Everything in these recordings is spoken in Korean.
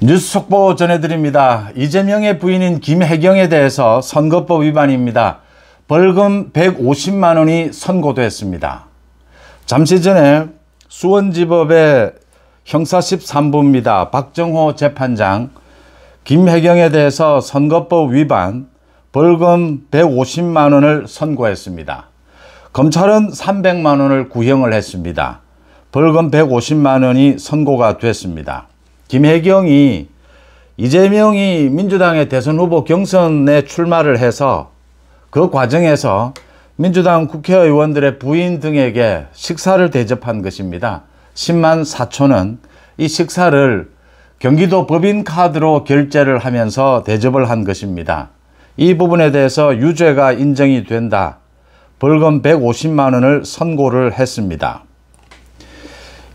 뉴스 속보 전해드립니다. 이재명의 부인인 김혜경에 대해서 선거법 위반입니다. 벌금 150만 원이 선고됐습니다. 잠시 전에 수원지법의 형사 13부입니다. 박정호 재판장 김혜경에 대해서 선거법 위반 벌금 150만 원을 선고했습니다. 검찰은 300만 원을 구형을 했습니다. 벌금 150만 원이 선고가 됐습니다. 김혜경이 이재명이 민주당의 대선 후보 경선에 출마를 해서 그 과정에서 민주당 국회의원들의 부인 등에게 식사를 대접한 것입니다. 10만 4천 원, 이 식사를 경기도 법인카드로 결제를 하면서 대접을 한 것입니다. 이 부분에 대해서 유죄가 인정이 된다. 벌금 150만 원을 선고를 했습니다.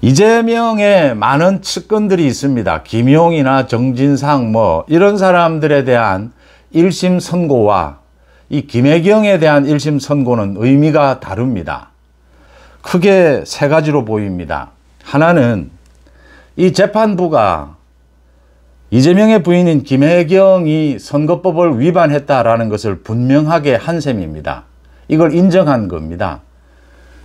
이재명의 많은 측근들이 있습니다. 김용이나 정진상 이런 사람들에 대한 1심 선고와 이 김혜경에 대한 1심 선고는 의미가 다릅니다. 크게 세 가지로 보입니다. 하나는 이 재판부가 이재명의 부인인 김혜경이 선거법을 위반했다라는 것을 분명하게 한 셈입니다. 이걸 인정한 겁니다.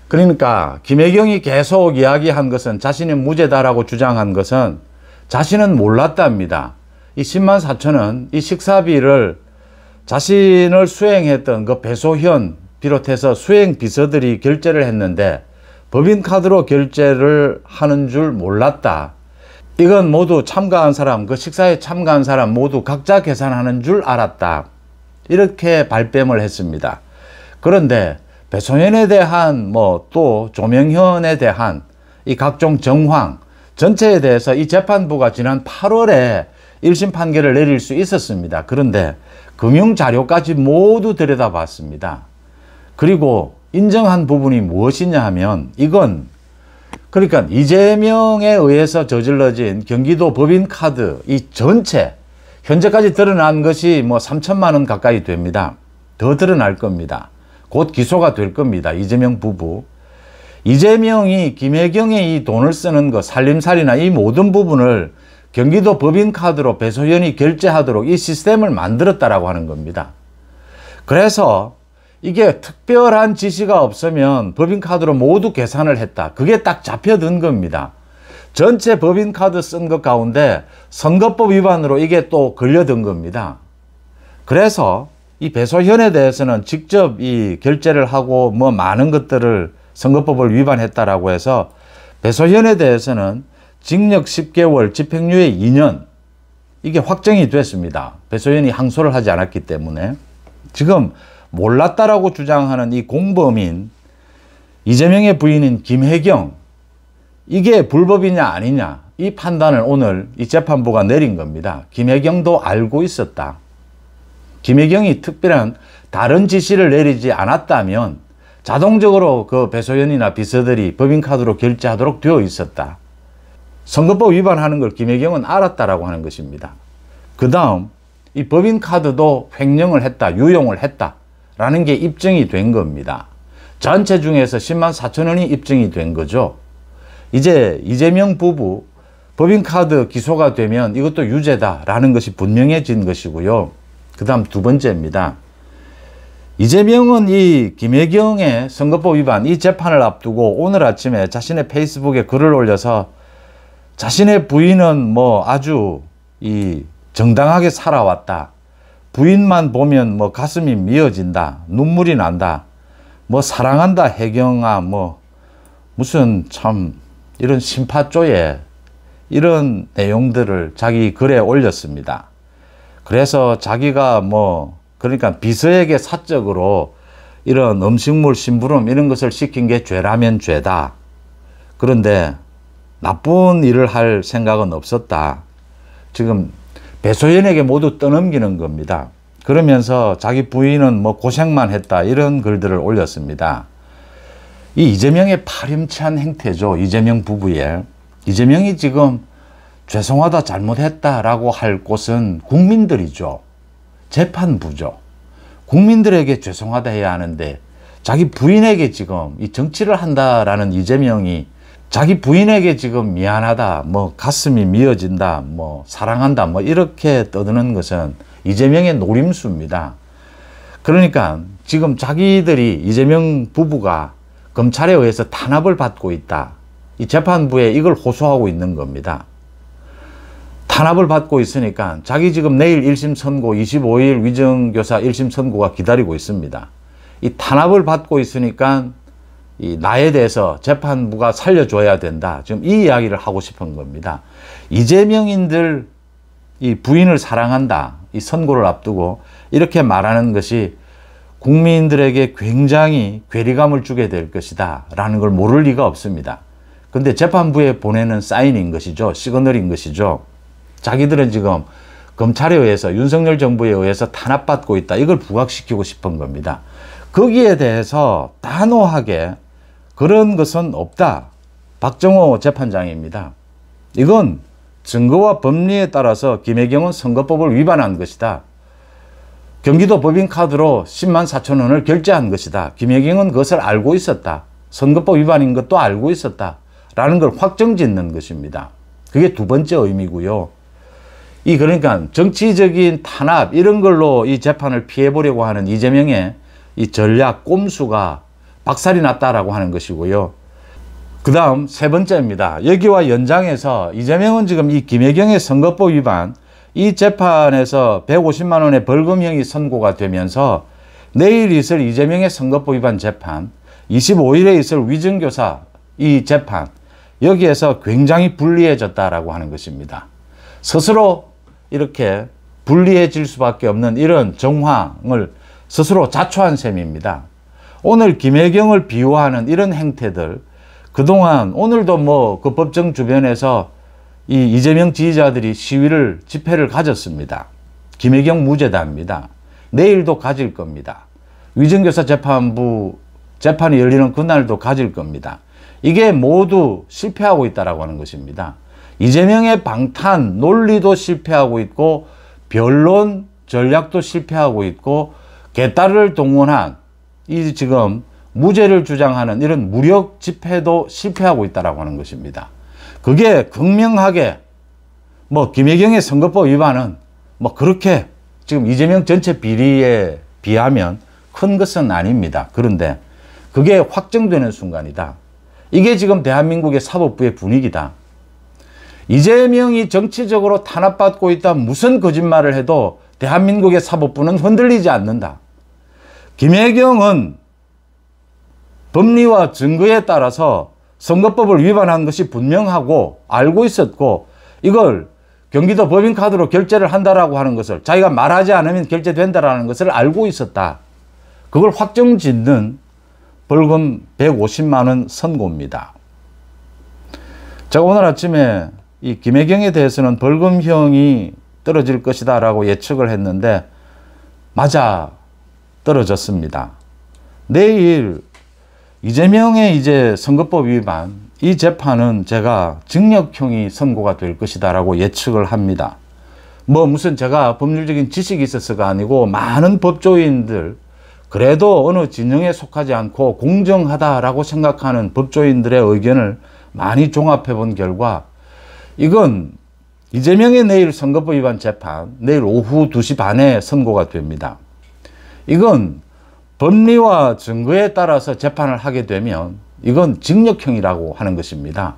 그러니까 김혜경이 계속 이야기한 것은 자신이 무죄다라고 주장한 것은 자신은 몰랐답니다. 이 10만 4천 원, 이 식사비를 자신을 수행했던 그 배소현 비롯해서 수행 비서들이 결제를 했는데 법인카드로 결제를 하는 줄 몰랐다. 이건 모두 참가한 사람, 그 식사에 참가한 사람 모두 각자 계산하는 줄 알았다. 이렇게 발뺌을 했습니다. 그런데 배소현에 대한 또 조명현에 대한 이 각종 정황 전체에 대해서 이 재판부가 지난 8월에 1심 판결을 내릴 수 있었습니다. 그런데 금융자료까지 모두 들여다봤습니다. 그리고 인정한 부분이 무엇이냐 하면 이건 그러니까 이재명에 의해서 저질러진 경기도 법인카드 이 전체 현재까지 드러난 것이 3천만 원 가까이 됩니다. 더 드러날 겁니다. 곧 기소가 될 겁니다. 이재명 부부. 이재명이 김혜경의 이 돈을 쓰는 것, 살림살이나 이 모든 부분을 경기도 법인카드로 배소현이 결제하도록 이 시스템을 만들었다라고 하는 겁니다. 그래서 이게 특별한 지시가 없으면 법인카드로 모두 계산을 했다. 그게 딱 잡혀든 겁니다. 전체 법인카드 쓴 것 가운데 선거법 위반으로 이게 또 걸려든 겁니다. 그래서 이 배소현에 대해서는 직접 이 결제를 하고 많은 것들을 선거법을 위반했다라고 해서 배소현에 대해서는 징역 10개월, 집행유예 2년 이게 확정이 됐습니다. 배소현이 항소를 하지 않았기 때문에 지금 몰랐다라고 주장하는 이 공범인 이재명의 부인인 김혜경 이게 불법이냐 아니냐 이 판단을 오늘 이 재판부가 내린 겁니다. 김혜경도 알고 있었다. 김혜경이 특별한 다른 지시를 내리지 않았다면 자동적으로 그 배소현이나 비서들이 법인카드로 결제하도록 되어 있었다. 선거법 위반하는 걸 김혜경은 알았다라고 하는 것입니다. 그 다음 이 법인카드도 횡령을 했다, 유용을 했다라는 게 입증이 된 겁니다. 전체 중에서 10만 4천 원이 입증이 된 거죠. 이제 이재명 부부 법인카드 기소가 되면 이것도 유죄다라는 것이 분명해진 것이고요. 그 다음 두 번째입니다. 이재명은 이 김혜경의 선거법 위반 이 재판을 앞두고 오늘 아침에 자신의 페이스북에 글을 올려서 자신의 부인은 아주 이 정당하게 살아왔다. 부인만 보면 가슴이 미어진다. 눈물이 난다. 사랑한다 혜경아 무슨 참 이런 심파조에 이런 내용들을 자기 글에 올렸습니다. 그래서 자기가 그러니까 비서에게 사적으로 이런 음식물 심부름 이런 것을 시킨 게 죄라면 죄다. 그런데 나쁜 일을 할 생각은 없었다. 지금 배소현에게 모두 떠넘기는 겁니다. 그러면서 자기 부인은 고생만 했다 이런 글들을 올렸습니다. 이 이재명의 파렴치한 행태죠. 이재명 부부의. 이재명이 지금 죄송하다 잘못했다라고 할 곳은 국민들이죠. 재판부죠. 국민들에게 죄송하다 해야 하는데 자기 부인에게 지금 이 정치를 한다라는 이재명이 자기 부인에게 지금 미안하다, 뭐 가슴이 미어진다, 뭐 사랑한다, 뭐 이렇게 떠드는 것은 이재명의 노림수입니다. 그러니까 지금 자기들이 이재명 부부가 검찰에 의해서 탄압을 받고 있다. 이 재판부에 이걸 호소하고 있는 겁니다. 탄압을 받고 있으니까 자기 지금 내일 1심 선고 25일 위정교사 1심 선고가 기다리고 있습니다. 이 탄압을 받고 있으니까 이 나에 대해서 재판부가 살려줘야 된다. 지금 이 이야기를 하고 싶은 겁니다. 이재명인들 이 부인을 사랑한다. 이 선고를 앞두고 이렇게 말하는 것이 국민들에게 굉장히 괴리감을 주게 될 것이다. 라는 걸 모를 리가 없습니다. 근데 재판부에 보내는 사인인 것이죠. 시그널인 것이죠. 자기들은 지금 검찰에 의해서 윤석열 정부에 의해서 탄압받고 있다. 이걸 부각시키고 싶은 겁니다. 거기에 대해서 단호하게 그런 것은 없다. 박정호 재판장입니다. 이건 증거와 법리에 따라서 김혜경은 선거법을 위반한 것이다. 경기도 법인카드로 10만 4천 원을 결제한 것이다. 김혜경은 그것을 알고 있었다. 선거법 위반인 것도 알고 있었다. 라는 걸 확정짓는 것입니다. 그게 두 번째 의미고요. 그러니까 정치적인 탄압 이런 걸로 이 재판을 피해보려고 하는 이재명의 이 전략 꼼수가 박살이 났다라고 하는 것이고요. 그 다음 세 번째입니다. 여기와 연장해서 이재명은 지금 이 김혜경의 선거법 위반 이 재판에서 150만 원의 벌금형이 선고가 되면서 내일 있을 이재명의 선거법 위반 재판, 25일에 있을 위정교사 이 재판, 여기에서 굉장히 불리해졌다라고 하는 것입니다. 스스로 이렇게 불리해질 수밖에 없는 이런 정황을 스스로 자초한 셈입니다. 오늘 김혜경을 비호하는 이런 행태들, 그동안 오늘도 뭐 그 법정 주변에서 이 이재명 지지자들이 시위를 집회를 가졌습니다. 김혜경 무죄다입니다. 내일도 가질 겁니다. 위정교사 재판부 재판이 열리는 그날도 가질 겁니다. 이게 모두 실패하고 있다라고 하는 것입니다. 이재명의 방탄 논리도 실패하고 있고 변론 전략도 실패하고 있고 개딸을 동원한 이 지금 무죄를 주장하는 이런 무력 집회도 실패하고 있다라고 하는 것입니다. 그게 극명하게 뭐 김혜경의 선거법 위반은 뭐 그렇게 지금 이재명 전체 비리에 비하면 큰 것은 아닙니다. 그런데 그게 확정되는 순간이다. 이게 지금 대한민국의 사법부의 분위기다. 이재명이 정치적으로 탄압받고 있다 무슨 거짓말을 해도 대한민국의 사법부는 흔들리지 않는다. 김혜경은 법리와 증거에 따라서 선거법을 위반한 것이 분명하고 알고 있었고 이걸 경기도 법인카드로 결제를 한다라고 하는 것을 자기가 말하지 않으면 결제된다라는 것을 알고 있었다. 그걸 확정짓는 벌금 150만 원 선고입니다. 제가 오늘 아침에 이 김혜경에 대해서는 벌금형이 떨어질 것이다 라고 예측을 했는데 맞아 떨어졌습니다. 내일 이재명의 이제 선거법 위반 이 재판은 제가 징역형이 선고가 될 것이다 라고 예측을 합니다. 뭐 무슨 제가 법률적인 지식이 있어서가 아니고 많은 법조인들 그래도 어느 진영에 속하지 않고 공정하다라고 생각하는 법조인들의 의견을 많이 종합해 본 결과 이건 이재명의 내일 선거법 위반 재판 내일 오후 2시 반에 선고가 됩니다. 이건 법리와 증거에 따라서 재판을 하게 되면 이건 징역형이라고 하는 것입니다.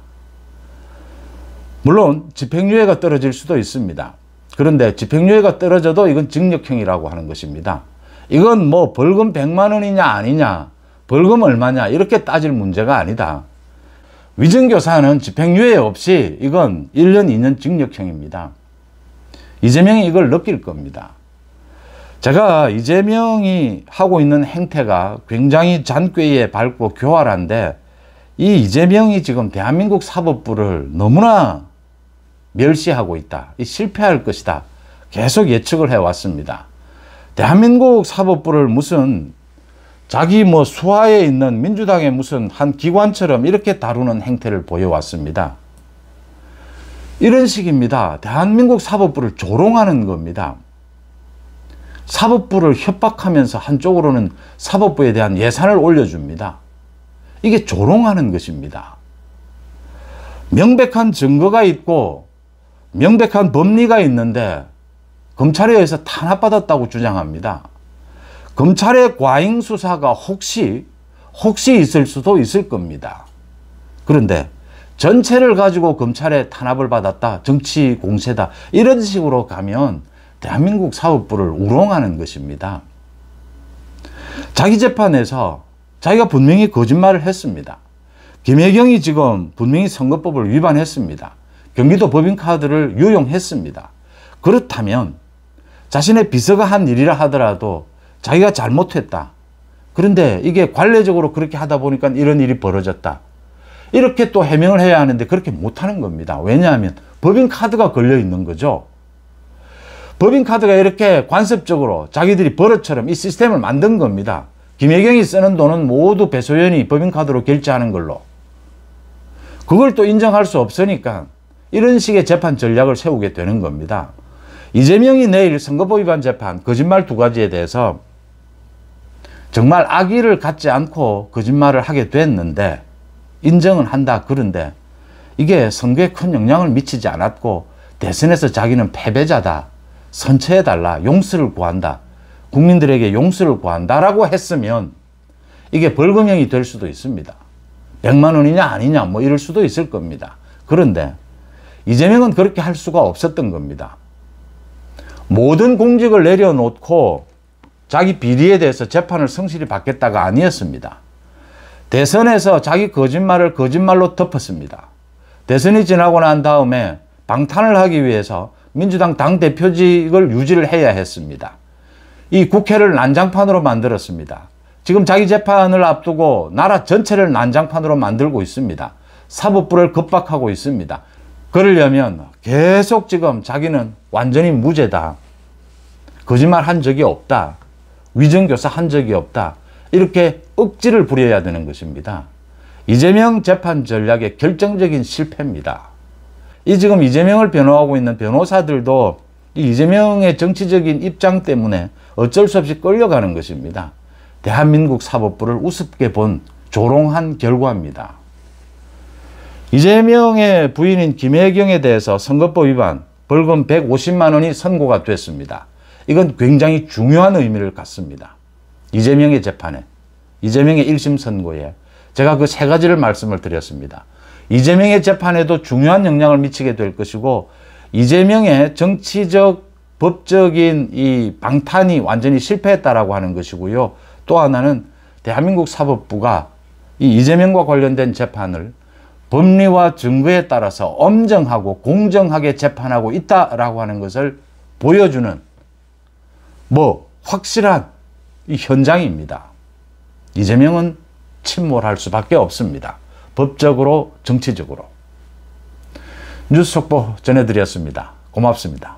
물론 집행유예가 떨어질 수도 있습니다. 그런데 집행유예가 떨어져도 이건 징역형이라고 하는 것입니다. 이건 뭐 벌금 100만 원이냐 아니냐 벌금 얼마냐 이렇게 따질 문제가 아니다. 위정교사는 집행유예 없이 이건 1년 2년 징역형입니다. 이재명이 이걸 느낄 겁니다. 제가 이재명이 하고 있는 행태가 굉장히 잔꾀에 밝고 교활한데 이 이재명이 지금 대한민국 사법부를 너무나 멸시하고 있다. 실패할 것이다. 계속 예측을 해왔습니다. 대한민국 사법부를 무슨 자기 뭐 수하에 있는 민주당의 무슨 한 기관처럼 이렇게 다루는 행태를 보여왔습니다. 이런 식입니다. 대한민국 사법부를 조롱하는 겁니다. 사법부를 협박하면서 한쪽으로는 사법부에 대한 예산을 올려줍니다. 이게 조롱하는 것입니다. 명백한 증거가 있고 명백한 법리가 있는데 검찰에 의해서 탄압받았다고 주장합니다. 검찰의 과잉 수사가 혹시 있을 수도 있을 겁니다. 그런데 전체를 가지고 검찰에 탄압을 받았다, 정치 공세다, 이런 식으로 가면 대한민국 사법부를 우롱하는 것입니다. 자기 재판에서 자기가 분명히 거짓말을 했습니다. 김혜경이 지금 분명히 선거법을 위반했습니다. 경기도 법인카드를 유용했습니다. 그렇다면 자신의 비서가 한 일이라 하더라도 자기가 잘못했다. 그런데 이게 관례적으로 그렇게 하다 보니까 이런 일이 벌어졌다. 이렇게 또 해명을 해야 하는데 그렇게 못하는 겁니다. 왜냐하면 법인카드가 걸려 있는 거죠. 법인카드가 이렇게 관습적으로 자기들이 버릇처럼 이 시스템을 만든 겁니다. 김혜경이 쓰는 돈은 모두 배소연이 법인카드로 결제하는 걸로. 그걸 또 인정할 수 없으니까 이런 식의 재판 전략을 세우게 되는 겁니다. 이재명이 내일 선거법 위반 재판, 거짓말 2가지에 대해서 정말 악의를 갖지 않고 거짓말을 하게 됐는데 인정은 한다. 그런데 이게 선거에 큰 영향을 미치지 않았고 대선에서 자기는 패배자다. 선처해달라. 용서를 구한다. 국민들에게 용서를 구한다라고 했으면 이게 벌금형이 될 수도 있습니다. 100만 원이냐 아니냐 뭐 이럴 수도 있을 겁니다. 그런데 이재명은 그렇게 할 수가 없었던 겁니다. 모든 공직을 내려놓고 자기 비리에 대해서 재판을 성실히 받겠다가 아니었습니다. 대선에서 자기 거짓말을 거짓말로 덮었습니다. 대선이 지나고 난 다음에 방탄을 하기 위해서 민주당 당대표직을 유지를 해야 했습니다. 이 국회를 난장판으로 만들었습니다. 지금 자기 재판을 앞두고 나라 전체를 난장판으로 만들고 있습니다. 사법부를 겁박하고 있습니다. 그러려면 계속 지금 자기는 완전히 무죄다. 거짓말 한 적이 없다. 위정교사 한 적이 없다. 이렇게 억지를 부려야 되는 것입니다. 이재명 재판 전략의 결정적인 실패입니다. 이 지금 이재명을 변호하고 있는 변호사들도 이 이재명의 정치적인 입장 때문에 어쩔 수 없이 끌려가는 것입니다. 대한민국 사법부를 우습게 본 조롱한 결과입니다. 이재명의 부인인 김혜경에 대해서 선거법 위반 벌금 150만 원이 선고가 됐습니다. 이건 굉장히 중요한 의미를 갖습니다. 이재명의 재판에, 이재명의 1심 선고에 제가 그 3가지를 말씀을 드렸습니다. 이재명의 재판에도 중요한 영향을 미치게 될 것이고 이재명의 정치적, 법적인 이 방탄이 완전히 실패했다라고 하는 것이고요. 또 하나는 대한민국 사법부가 이 이재명과 관련된 재판을 법리와 증거에 따라서 엄정하고 공정하게 재판하고 있다라고 하는 것을 보여주는 확실한 이 현장입니다. 이재명은 침몰할 수밖에 없습니다. 법적으로, 정치적으로. 뉴스 속보 전해드렸습니다. 고맙습니다.